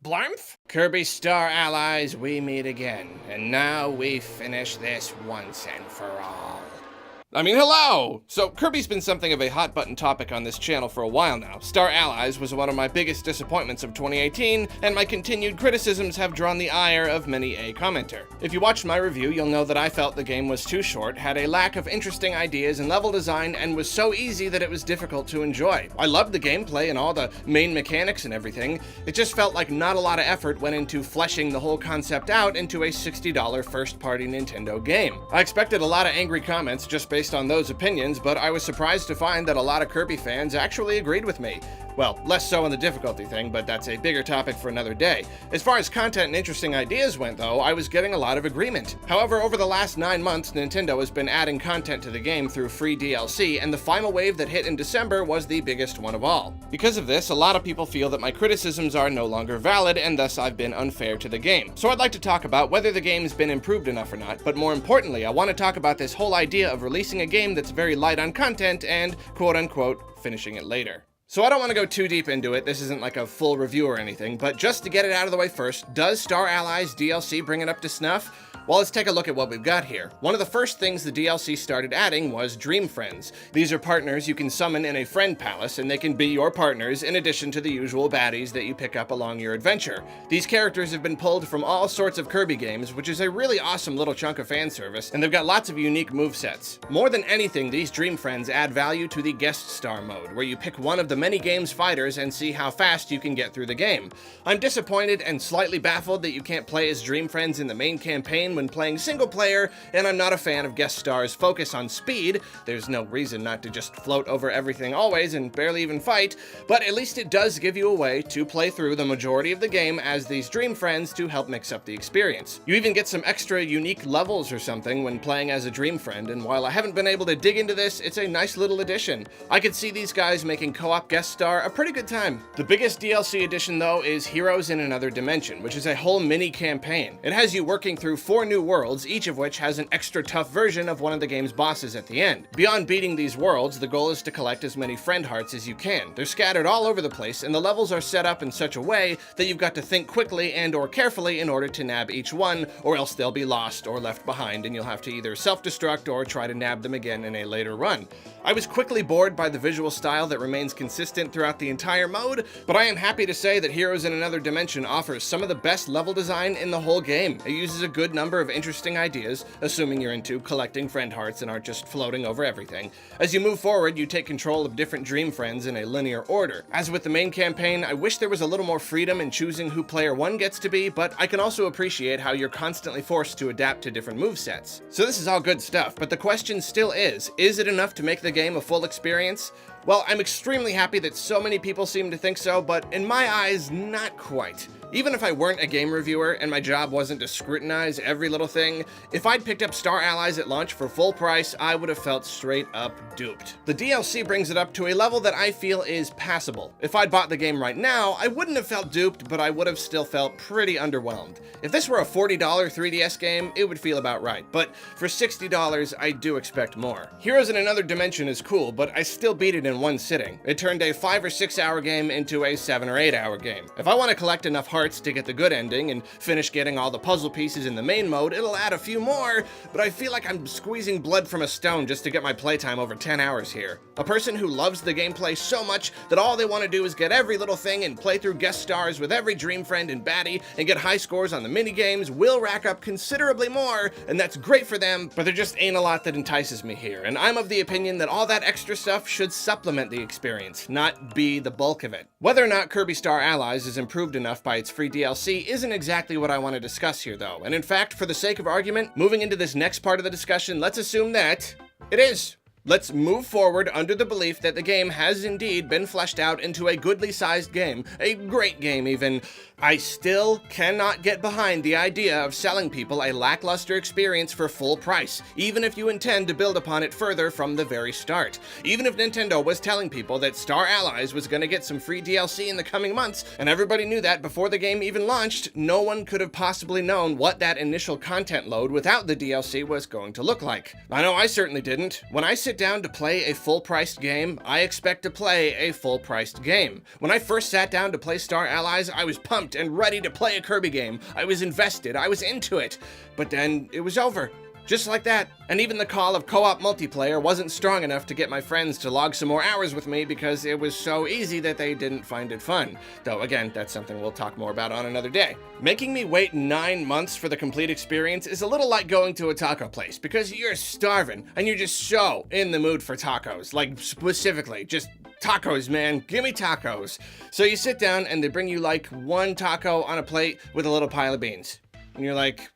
Blarmf? Kirby Star Allies, we meet again, and now we finish this once and for all. Hello! So, Kirby's been something of a hot-button topic on this channel for a while now. Star Allies was one of my biggest disappointments of 2018, and my continued criticisms have drawn the ire of many a commenter. If you watched my review, you'll know that I felt the game was too short, had a lack of interesting ideas and level design, and was so easy that it was difficult to enjoy. I loved the gameplay and all the main mechanics and everything. It just felt like not a lot of effort went into fleshing the whole concept out into a $60 first-party Nintendo game. I expected a lot of angry comments just based on those opinions, but I was surprised to find that a lot of Kirby fans actually agreed with me. Well, less so on the difficulty thing, but that's a bigger topic for another day. As far as content and interesting ideas went, though, I was getting a lot of agreement. However, over the last 9 months, Nintendo has been adding content to the game through free DLC, and the final wave that hit in December was the biggest one of all. Because of this, a lot of people feel that my criticisms are no longer valid, and thus I've been unfair to the game. So I'd like to talk about whether the game's been improved enough or not, but more importantly, I want to talk about this whole idea of releasing a game that's very light on content and, quote-unquote, finishing it later. So I don't want to go too deep into it, this isn't like a full review or anything, but just to get it out of the way first, does Star Allies DLC bring it up to snuff? Well, let's take a look at what we've got here. One of the first things the DLC started adding was Dream Friends. These are partners you can summon in a friend palace, and they can be your partners in addition to the usual baddies that you pick up along your adventure. These characters have been pulled from all sorts of Kirby games, which is a really awesome little chunk of fan service, and they've got lots of unique movesets. More than anything, these Dream Friends add value to the Guest Star mode, where you pick one of the many game's fighters and see how fast you can get through the game. I'm disappointed and slightly baffled that you can't play as Dream Friends in the main campaign when playing single player, and I'm not a fan of Guest Star's focus on speed. There's no reason not to just float over everything always and barely even fight, but at least it does give you a way to play through the majority of the game as these Dream Friends to help mix up the experience. You even get some extra unique levels or something when playing as a Dream Friend, and while I haven't been able to dig into this, it's a nice little addition. I could see these guys making co-op Guest Star a pretty good time. The biggest DLC addition though is Heroes in Another Dimension, which is a whole mini campaign. It has you working through 4 new worlds, each of which has an extra tough version of one of the game's bosses at the end. Beyond beating these worlds, the goal is to collect as many friend hearts as you can. They're scattered all over the place, and the levels are set up in such a way that you've got to think quickly and or carefully in order to nab each one, or else they'll be lost or left behind, and you'll have to either self-destruct or try to nab them again in a later run. I was quickly bored by the visual style that remains consistent throughout the entire mode, but I am happy to say that Heroes in Another Dimension offers some of the best level design in the whole game. It uses a good number of interesting ideas, assuming you're into collecting friend hearts and aren't just floating over everything. As you move forward, you take control of different Dream Friends in a linear order. As with the main campaign, I wish there was a little more freedom in choosing who player 1 gets to be, but I can also appreciate how you're constantly forced to adapt to different movesets. So this is all good stuff, but the question still is it enough to make the game a full experience? Well, I'm extremely happy that so many people seem to think so, but in my eyes, not quite. Even if I weren't a game reviewer and my job wasn't to scrutinize every little thing, if I'd picked up Star Allies at launch for full price, I would have felt straight up duped. The DLC brings it up to a level that I feel is passable. If I'd bought the game right now, I wouldn't have felt duped, but I would have still felt pretty underwhelmed. If this were a $40 3DS game, it would feel about right, but for $60, I do expect more. Heroes in Another Dimension is cool, but I still beat it in one sitting. It turned a 5 or 6 hour game into a 7 or 8 hour game. If I want to collect enough hearts to get the good ending and finish getting all the puzzle pieces in the main mode, it'll add a few more, but I feel like I'm squeezing blood from a stone just to get my playtime over 10 hours here. A person who loves the gameplay so much that all they want to do is get every little thing and play through guest stars with every Dream Friend and baddie and get high scores on the minigames will rack up considerably more, and that's great for them, but there just ain't a lot that entices me here, and I'm of the opinion that all that extra stuff should supplement the experience, not be the bulk of it. Whether or not Kirby Star Allies is improved enough by its free DLC isn't exactly what I want to discuss here though, and in fact, for the sake of argument, moving into this next part of the discussion, let's assume that it is. Let's move forward under the belief that the game has indeed been fleshed out into a goodly sized game, a great game even. I still cannot get behind the idea of selling people a lackluster experience for full price, even if you intend to build upon it further from the very start. Even if Nintendo was telling people that Star Allies was going to get some free DLC in the coming months, and everybody knew that before the game even launched, no one could have possibly known what that initial content load without the DLC was going to look like. I know I certainly didn't. When I sit sit down to play a full-priced game, I expect to play a full-priced game. When I first sat down to play Star Allies, I was pumped and ready to play a Kirby game. I was invested, I was into it. But then it was over. Just like that. And even the call of co-op multiplayer wasn't strong enough to get my friends to log some more hours with me because it was so easy that they didn't find it fun. Though again, that's something we'll talk more about on another day. Making me wait 9 months for the complete experience is a little like going to a taco place because you're starving and you're just so in the mood for tacos. Like specifically, just tacos, man. Give me tacos. So you sit down and they bring you like one taco on a plate with a little pile of beans. And you're like,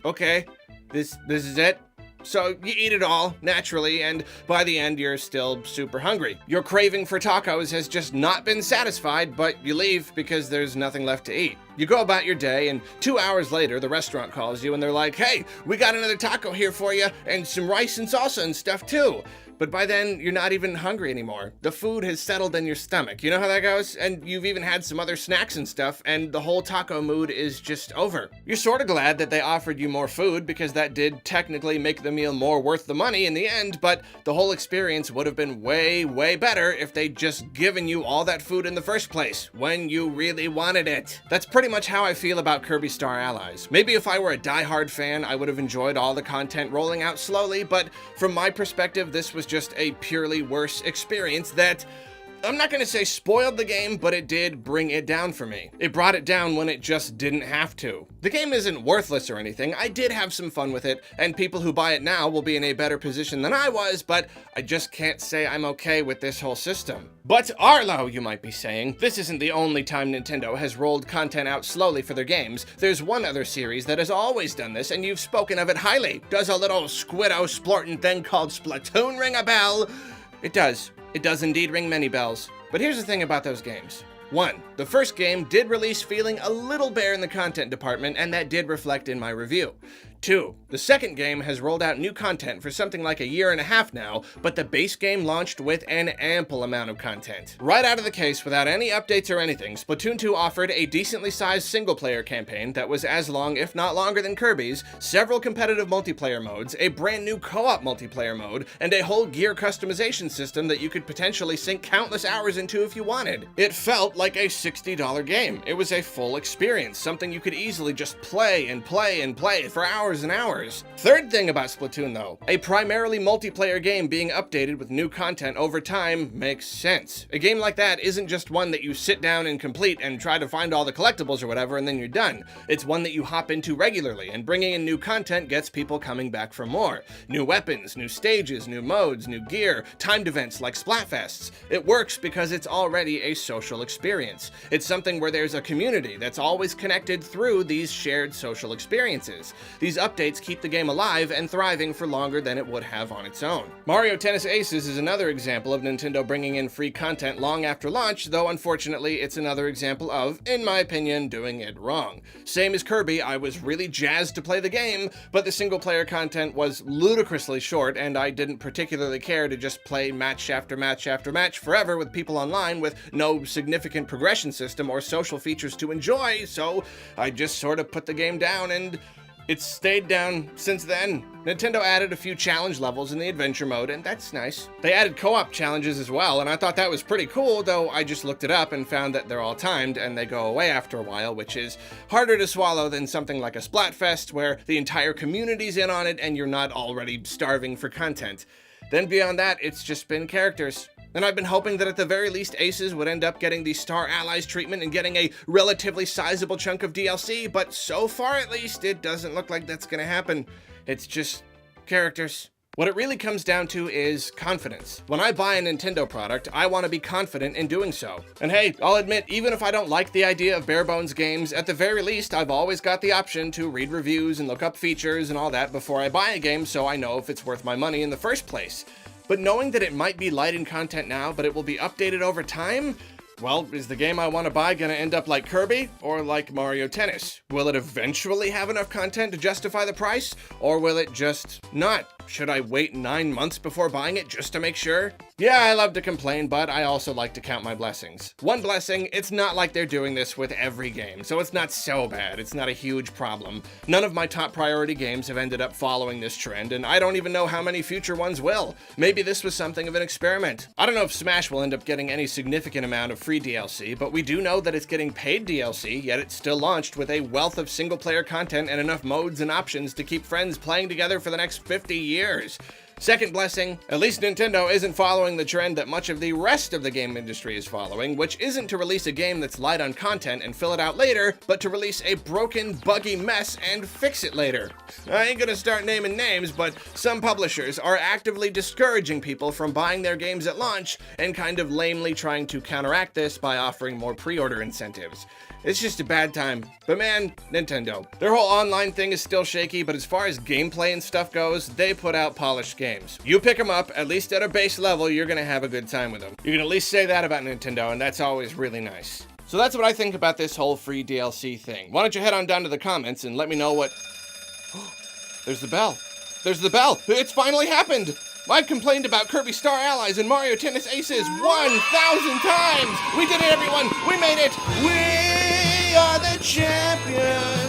okay. This is it? So you eat it all, naturally, and by the end you're still super hungry. Your craving for tacos has just not been satisfied, but you leave because there's nothing left to eat. You go about your day, and 2 hours later the restaurant calls you and they're like, hey, we got another taco here for you, and some rice and salsa and stuff too. But by then, you're not even hungry anymore. The food has settled in your stomach. You know how that goes? And you've even had some other snacks and stuff, and the whole taco mood is just over. You're sort of glad that they offered you more food because that did technically make the meal more worth the money in the end, but the whole experience would have been way, way better if they'd just given you all that food in the first place, when you really wanted it. That's pretty much how I feel about Kirby Star Allies. Maybe if I were a die-hard fan, I would have enjoyed all the content rolling out slowly, but from my perspective, this was just a purely worse experience that, I'm not gonna say spoiled the game, but it did bring it down for me. It brought it down when it just didn't have to. The game isn't worthless or anything. I did have some fun with it, and people who buy it now will be in a better position than I was, but I just can't say I'm okay with this whole system. But Arlo, you might be saying, this isn't the only time Nintendo has rolled content out slowly for their games. There's one other series that has always done this, and you've spoken of it highly. Does a little squiddo splortin' thing called Splatoon ring a bell? It does. It does indeed ring many bells. But here's the thing about those games. 1. The first game did release feeling a little bare in the content department, and that did reflect in my review. 2. The second game has rolled out new content for something like a year and a half now, but the base game launched with an ample amount of content. Right out of the case, without any updates or anything, Splatoon 2 offered a decently sized single-player campaign that was as long, if not longer than Kirby's, several competitive multiplayer modes, a brand new co-op multiplayer mode, and a whole gear customization system that you could potentially sink countless hours into if you wanted. It felt like a $60 game. It was a full experience, something you could easily just play and play and play for hours and hours. Third thing about Splatoon though, a primarily multiplayer game being updated with new content over time makes sense. A game like that isn't just one that you sit down and complete and try to find all the collectibles or whatever and then you're done. It's one that you hop into regularly, and bringing in new content gets people coming back for more. New weapons, new stages, new modes, new gear, timed events like Splatfests. It works because it's already a social experience. It's something where there's a community that's always connected through these shared social experiences. These updates keep the game alive and thriving for longer than it would have on its own. Mario Tennis Aces is another example of Nintendo bringing in free content long after launch, though unfortunately it's another example of, in my opinion, doing it wrong. Same as Kirby, I was really jazzed to play the game, but the single player content was ludicrously short and I didn't particularly care to just play match after match after match forever with people online with no significant progression system or social features to enjoy, so I just sort of put the game down, and it's stayed down since then. Nintendo added a few challenge levels in the adventure mode, and that's nice. They added co-op challenges as well, and I thought that was pretty cool, though I just looked it up and found that they're all timed and they go away after a while, which is harder to swallow than something like a Splatfest where the entire community's in on it and you're not already starving for content. Then beyond that, it's just been characters. And I've been hoping that at the very least Aces would end up getting the Star Allies treatment and getting a relatively sizable chunk of DLC, but so far at least, it doesn't look like that's gonna happen. It's just characters. What it really comes down to is confidence. When I buy a Nintendo product, I want to be confident in doing so. And hey, I'll admit, even if I don't like the idea of bare bones games, at the very least, I've always got the option to read reviews and look up features and all that before I buy a game, so I know if it's worth my money in the first place. But knowing that it might be light in content now, but it will be updated over time, well, is the game I want to buy gonna end up like Kirby or like Mario Tennis? Will it eventually have enough content to justify the price, or will it just not? Should I wait 9 months before buying it just to make sure? Yeah, I love to complain, but I also like to count my blessings. One blessing, it's not like they're doing this with every game, so it's not so bad. It's not a huge problem. None of my top priority games have ended up following this trend, and I don't even know how many future ones will. Maybe this was something of an experiment. I don't know if Smash will end up getting any significant amount of free DLC, but we do know that it's getting paid DLC, yet it's still launched with a wealth of single-player content and enough modes and options to keep friends playing together for the next 50 years. Second blessing, at least Nintendo isn't following the trend that much of the rest of the game industry is following, which isn't to release a game that's light on content and fill it out later, but to release a broken, buggy mess and fix it later. I ain't gonna start naming names, but some publishers are actively discouraging people from buying their games at launch and kind of lamely trying to counteract this by offering more pre-order incentives. It's just a bad time. But man, Nintendo. Their whole online thing is still shaky, but as far as gameplay and stuff goes, they put out polished games. You pick them up, at least at a base level, you're gonna have a good time with them. You can at least say that about Nintendo, and that's always really nice. So that's what I think about this whole free DLC thing. Why don't you head on down to the comments and let me know what... There's the bell. There's the bell. It's finally happened. I've complained about Kirby Star Allies and Mario Tennis Aces 1,000 times. We did it, everyone. We made it. We are the champions.